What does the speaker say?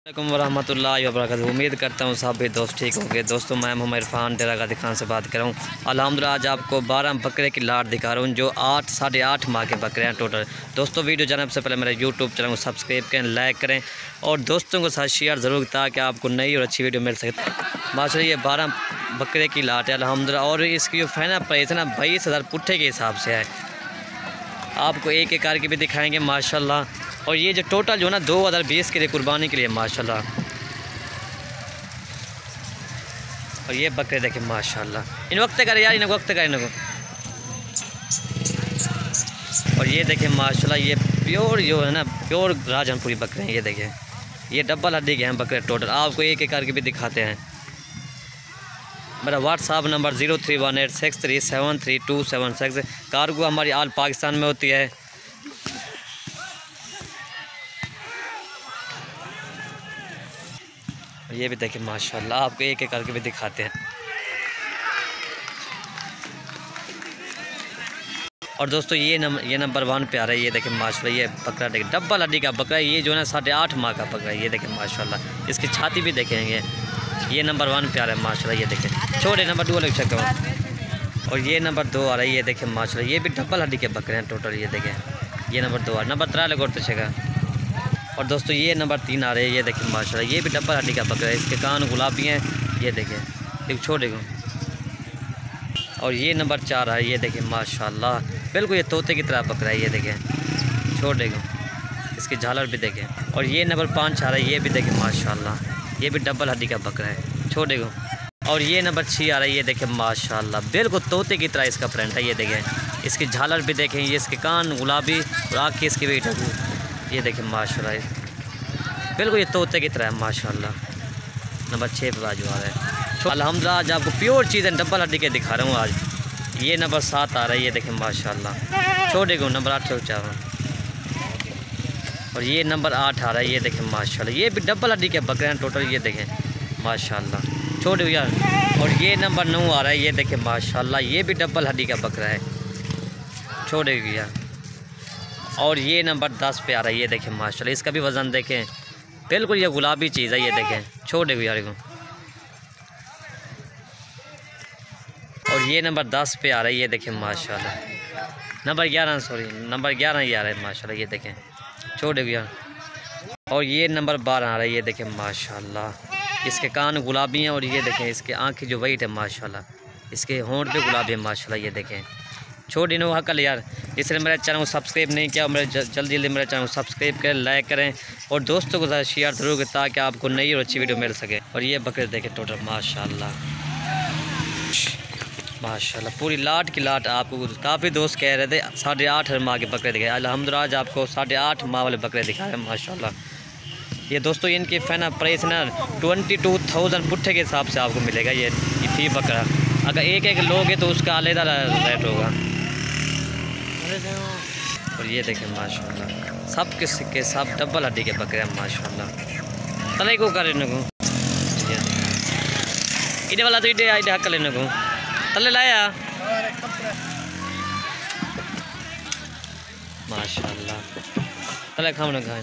वरहमतुल्लाहि वबरकातुहू। उम्मीद करता हूँ सब भी दोस्त ठीक होंगे। दोस्तों मैं मोहम्मद इरफान डेरा गाजी खान से बात कर रहा हूँ। अल्हम्दुलिल्लाह आज आपको 12 बकरे की लाट दिखा रहा हूँ जो 8-8.5 माह के बकरे हैं टोटल। दोस्तों वीडियो जानने से पहले मेरे यूट्यूब चैनल को सब्सक्राइब करें, लाइक करें और दोस्तों के साथ शेयर ज़रूर ताकि आपको नई और अच्छी वीडियो मिल सके। माशाल्लाह ये 12 बकरे की लाट है अल्हम्दुलिल्लाह और इसकी जो फाइनल प्राइस है ना 22,000 पुट्ठे के हिसाब से है। आपको एक एक करके भी दिखाएंगे माशाल्लाह। और ये जो टोटल जो ना 2020 के लिए कुर्बानी के लिए माशाल्लाह। और ये बकरे देखें माशाल्लाह। इन वक्त कर यार, इन वक्त कर इनको। और ये देखें माशाल्लाह ये प्योर जो है ना प्योर राजनपुरी बकरे हैं। ये देखें ये डबल हड्डी के हैं बकरे टोटल। आपको एक एक करके भी दिखाते हैं। मेरा व्हाट्सअप नंबर 0318637327 कार्गो हमारी आल पाकिस्तान में होती है। ये भी देखें माशाल्लाह आपको एक एक करके भी दिखाते हैं। और दोस्तों ये नंबर 1 पे आ रहा है। ये देखें माशाल्लाह ये बकरा देखें डबल हड्डी का बकरा। ये जो है ना 8.5 माह का बकरा। ये देखें माशाल्लाह इसकी छाती भी देखेंगे। ये नंबर 1 पे आ रहा है माशाल्लाह। ये देखें छोटे नंबर 2 लग सकता हूँ। और ये नंबर 2 आ रहा है। ये देखें माशाल्लाह ये भी डबल हड्डी के बकरे हैं टोटल। ये देखें ये नंबर 2 आ रहा है। नंबर 3 लग तो छेगा। और दोस्तों ये नंबर 3 आ रहे हैं। ये देखें माशाल्लाह ये भी डबल हड्डी का बकरा है। इसके कान गुलाबी हैं। ये देखें एक छोटे को। और ये नंबर 4 है। ये देखें माशाल्लाह बिल्कुल ये तोते की तरह बकरा है। ये देखें छोटे को। इसकी झालर भी देखें। और ये नंबर 5 आ रहा है। ये भी देखें माशाल्लाह ये भी डबल हड्डी का बकरा है छोटे को। और ये नंबर 6 आ रहा है। ये देखें माशाल्लाह बिल्कुल तोते की तरह इसका प्रिंट है। ये देखें इसकी झालर भी देखें। ये इसके कान गुलाबी और आँख की इसकी वेट है। ये देखें माशाल्लाह बिल्कुल ये तोते की तरह है माशाल्लाह। नंबर 6 पे बाजू आ रहा है। अल्हम्दुलिल्लाह आज आपको प्योर चीज़ें डबल हड्डी के दिखा रहा हूँ आज। ये नंबर 7 आ रहा है। ये देखें माशाल्लाह छोटे को। नंबर 8 से चार। और ये नंबर 8 आ रहा है। ये देखें माशाल्लाह ये भी डबल हड्डी के बकरे हैं टोटल। ये देखें माशाल्लाह छोटे भैया। और ये नंबर 9 आ रहा है। ये देखें माशाल्लाह ये भी डबल हड्डी का बकरा है छोटे भैया। और ये नंबर 10 पे आ रहा है। ये देखें माशाल्लाह इसका भी वज़न देखें बिल्कुल ये गुलाबी चीज़ है। ये देखें छोटे भैया को। और ये नंबर 10 पे आ रहा है। ये देखें माशाल्लाह नंबर 11 नंबर 11 ये आ रहा है माशाल्लाह। ये देखें छोटे भैया। और ये नंबर 12 आ रहा है। ये देखें माशाल्लाह इसके कान गुलाबी हैं। और ये देखें इसके आँख की जो वेट है माशाल्लाह इसके होंठ पे गुलाबी है माशाल्लाह। ये देखें छोटी नो हकल यार। इसलिए मेरे चैनल को सब्सक्राइब नहीं किया मेरे जल्दी मेरे चैनल को सब्सक्राइब करें, लाइक करें और दोस्तों के साथ शेयर ज़रूर करें ताकि आपको नई और अच्छी वीडियो मिल सके। और ये बकरे देखें टोटल माशाल्लाह माशाल्लाह पूरी लाट की लाट। आपको काफ़ी दोस्त कह रहे थे 8.5 माह के बकरे दिखाए। अल्हम्दुलिल्लाह आज आपको 8.5 माह वाले बकरे दिखाए माशाल्लाह। ये दोस्तों इनकी फाइनल प्राइस ना 22,000 पुट्ठे के हिसाब से आपको मिलेगा। ये फी बकरा अगर एक एक लोगे तो उसका अलग रेट होगा। और ये देखें माशाल्लाह सब के सिक्के सब डबल हड्डी के बकरे हैं माशाल्लाह। तले को कर इनको इधे वाला तो इधे हक लेने को तले लाया माशाल्लाह तले खाना खाए।